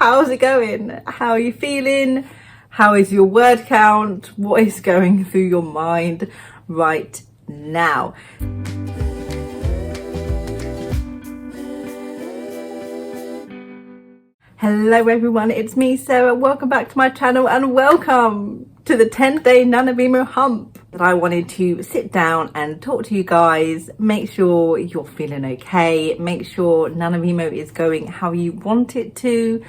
how's it going? How are you feeling? How is your word count? What is going through your mind right now? Hello everyone, it's me Sarah. Welcome back to my channel and welcome to the 10-day NaNoWriMo hump. I wanted to sit down and talk to you guys, make sure you're feeling okay, make sure NaNoWriMo is going how you want it to,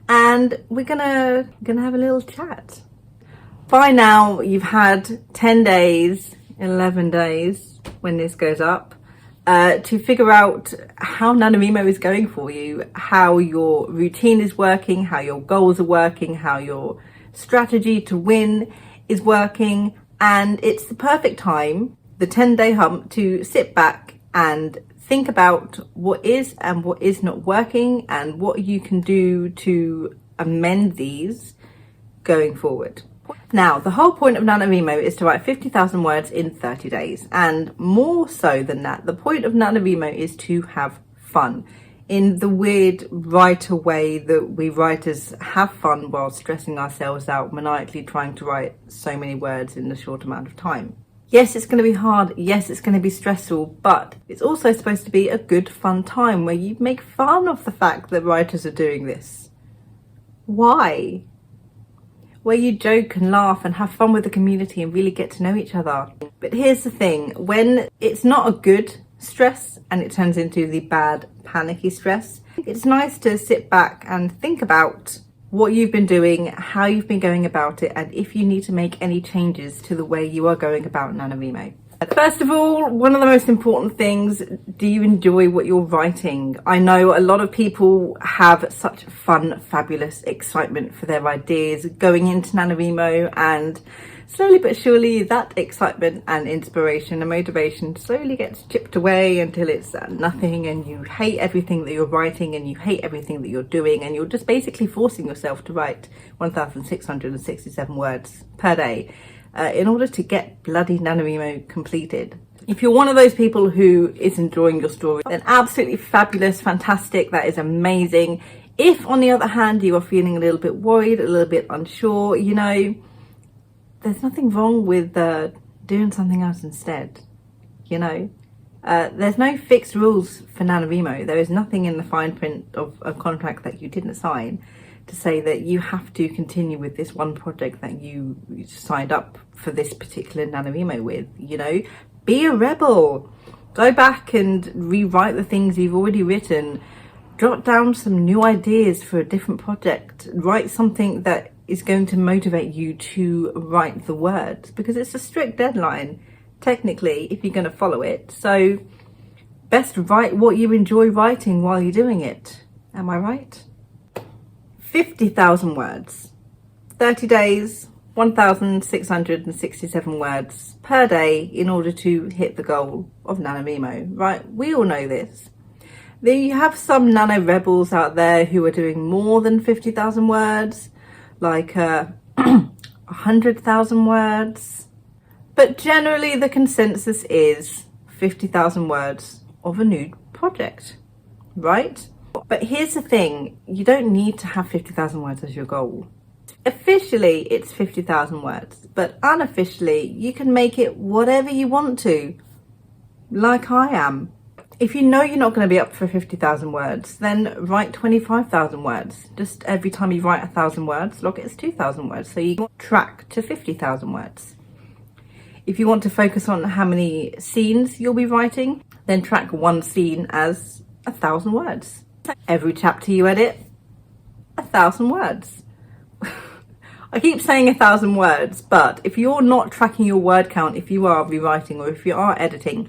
and we're gonna have a little chat. By now you've had 10 days, 11 days when this goes up, to figure out how NaNoWriMo is going for you, how your routine is working, how your goals are working, how your strategy to win is working. And it's the perfect time, the 10-day hump, to sit back and think about what is and what is not working and what you can do to amend these going forward. Now, the whole point of NaNoWriMo is to write 50,000 words in 30 days. And more so than that, the point of NaNoWriMo is to have fun in the weird writer way that we writers have fun while stressing ourselves out, maniacally trying to write so many words in a short amount of time. Yes, it's going to be hard. Yes, it's going to be stressful, but it's also supposed to be a good fun time where you make fun of the fact that writers are doing this. Why? Where you joke and laugh and have fun with the community and really get to know each other. But here's the thing, when it's not a good stress and it turns into the bad panicky stress, it's nice to sit back and think about what you've been doing, how you've been going about it, and if you need to make any changes to the way you are going about NaNoWriMo. First of all, one of the most important things, do you enjoy what you're writing? I know a lot of people have such fun, fabulous excitement for their ideas going into NaNoWriMo, and slowly but surely that excitement and inspiration and motivation slowly gets chipped away until it's nothing, and you hate everything that you're writing and you hate everything that you're doing, and you're just basically forcing yourself to write 1,667 words per day. In order to get bloody NaNoWriMo completed. If you're one of those people who is enjoying your story, then absolutely fabulous, fantastic, that is amazing. If on the other hand you are feeling a little bit worried, a little bit unsure, you know, there's nothing wrong with doing something else instead, you know. There's no fixed rules for NaNoWriMo. There is nothing in the fine print of a contract that you didn't sign to say that you have to continue with this one project that you signed up for this particular NaNoWriMo with, you know. Be a rebel. Go back and rewrite the things you've already written. Jot down some new ideas for a different project. Write something that is going to motivate you to write the words, because it's a strict deadline, technically, if you're going to follow it. So best write what you enjoy writing while you're doing it. Am I right? 50,000 words, 30 days, 1,667 words per day in order to hit the goal of NaNoWriMo, right? We all know this. You have some nano rebels out there who are doing more than 50,000 words, like 100,000 words. But generally the consensus is 50,000 words of a new project, right? But here's the thing, you don't need to have 50,000 words as your goal. Officially, it's 50,000 words, but unofficially, you can make it whatever you want to, like I am. If you know you're not going to be up for 50,000 words, then write 25,000 words. Just every time you write 1,000 words, log it as 2,000 words, so you track to 50,000 words. If you want to focus on how many scenes you'll be writing, then track one scene as 1,000 words. Every chapter you edit, 1,000 words. I keep saying 1,000 words, but if you're not tracking your word count, if you are rewriting or if you are editing,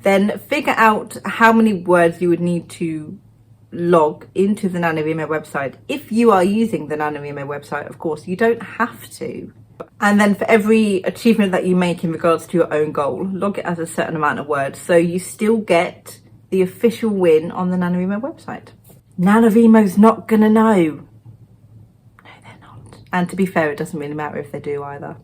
then figure out how many words you would need to log into the NaNoWriMo website. If you are using the NaNoWriMo website, of course, you don't have to. And then for every achievement that you make in regards to your own goal, log it as a certain amount of words, so you still get the official win on the NaNoWriMo website. NaNoWriMo's not gonna know. No, they're not. And to be fair, it doesn't really matter if they do either.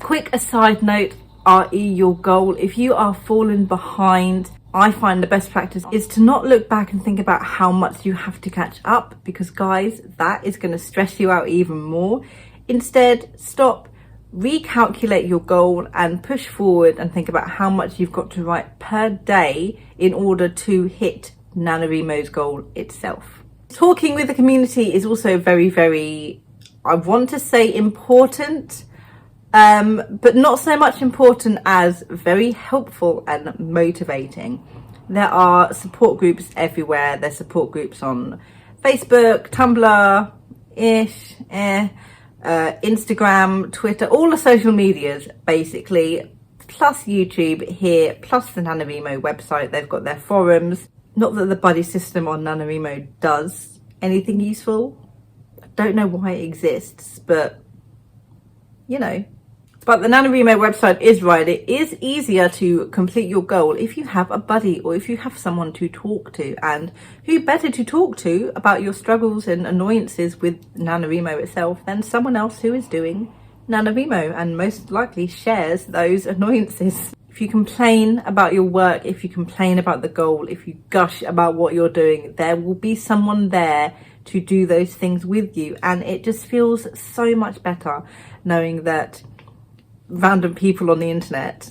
Quick aside note, re your goal. If you are falling behind I find the best practice is to not look back and think about how much you have to catch up, because guys, that is going to stress you out even more. Instead, stop, recalculate your goal and push forward and think about how much you've got to write per day in order to hit NaNoWriMo's goal itself. Talking with the community is also very, very, I want to say important, but not so much important as very helpful and motivating. There are support groups everywhere. There's support groups on Facebook, Tumblr, Instagram, Twitter, all the social medias basically, plus YouTube here, plus the NaNoWriMo website. They've got their forums. Not that the buddy system on NaNoWriMo does anything useful. I don't know why it exists, but you know. But the NaNoWriMo website is right. It is easier to complete your goal if you have a buddy or if you have someone to talk to. And who better to talk to about your struggles and annoyances with NaNoWriMo itself than someone else who is doing NaNoWriMo and most likely shares those annoyances. If you complain about your work, if you complain about the goal, if you gush about what you're doing, there will be someone there to do those things with you. And it just feels so much better knowing that random people on the internet,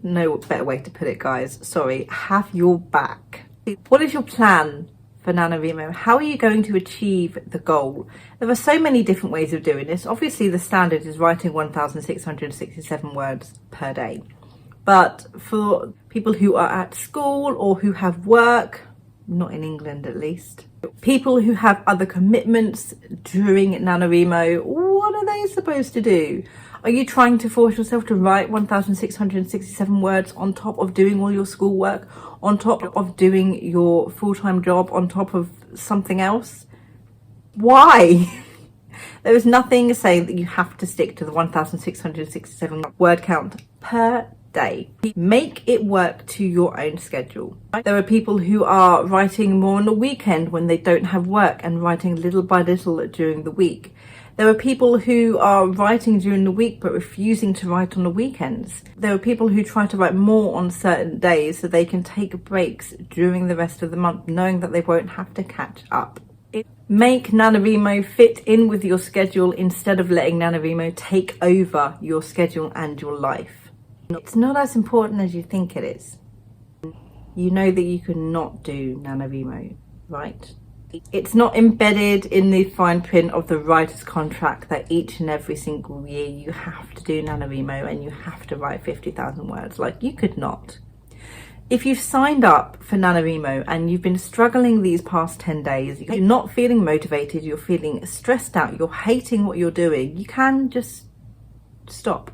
no better way to put it, guys, sorry, have your back. What is your plan for NaNoWriMo? How are you going to achieve the goal? There are so many different ways of doing this. Obviously the standard is writing 1,667 words per day, but for people who are at school or who have work, not in England at least, people who have other commitments during NaNoWriMo, what are they supposed to do? Are you trying to force yourself to write 1,667 words on top of doing all your schoolwork, on top of doing your full-time job, on top of something else? Why? There is nothing saying that you have to stick to the 1,667 word count per day. Make it work to your own schedule. There are people who are writing more on the weekend when they don't have work and writing little by little during the week. There are people who are writing during the week but refusing to write on the weekends. There are people who try to write more on certain days so they can take breaks during the rest of the month, knowing that they won't have to catch up. Make NaNoWriMo fit in with your schedule instead of letting NaNoWriMo take over your schedule and your life. It's not as important as you think it is. You know that you cannot do NaNoWriMo, right? It's not embedded in the fine print of the writer's contract that each and every single year you have to do NaNoWriMo and you have to write 50,000 words. Like, you could not. If you've signed up for NaNoWriMo and you've been struggling these past 10 days, you're not feeling motivated, you're feeling stressed out, you're hating what you're doing, you can just stop.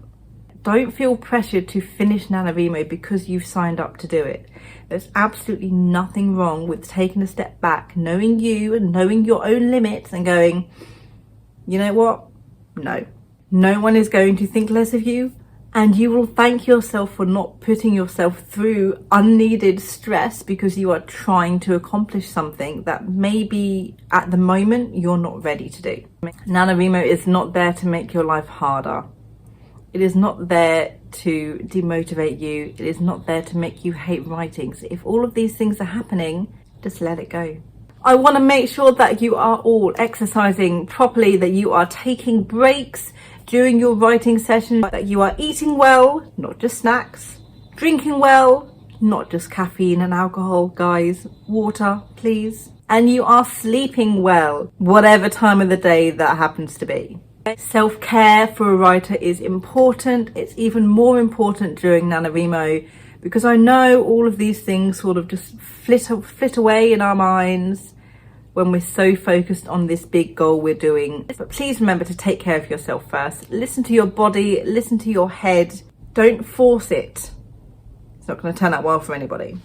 Don't feel pressured to finish NaNoWriMo because you've signed up to do it. There's absolutely nothing wrong with taking a step back, knowing you and knowing your own limits and going, you know what? No. No one is going to think less of you, and you will thank yourself for not putting yourself through unneeded stress because you are trying to accomplish something that maybe at the moment you're not ready to do. NaNoWriMo is not there to make your life harder. It is not there to demotivate you. It is not there to make you hate writing. So if all of these things are happening, just let it go. I want to make sure that you are all exercising properly, that you are taking breaks during your writing session, that you are eating well, not just snacks, drinking well, not just caffeine and alcohol, guys, water, please. And you are sleeping well, whatever time of the day that happens to be. Self-care for a writer is important. It's even more important during NaNoWriMo because I know all of these things sort of just flit away in our minds when we're so focused on this big goal we're doing. But please remember to take care of yourself first. Listen to your body, listen to your head. Don't force it. It's not going to turn out well for anybody.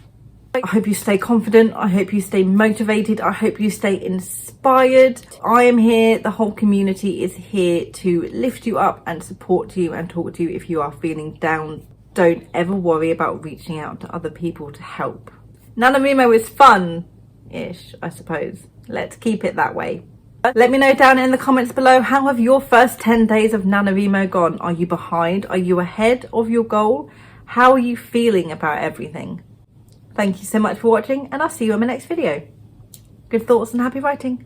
I hope you stay confident. I hope you stay motivated. I hope you stay inspired. I am here. The whole community is here to lift you up and support you and talk to you if you are feeling down. Don't ever worry about reaching out to other people to help. NaNoWriMo is fun-ish, I suppose. Let's keep it that way. Let me know down in the comments below, how have your first 10 days of NaNoWriMo gone? Are you behind? Are you ahead of your goal? How are you feeling about everything? Thank you so much for watching, and I'll see you in my next video. Good thoughts and happy writing.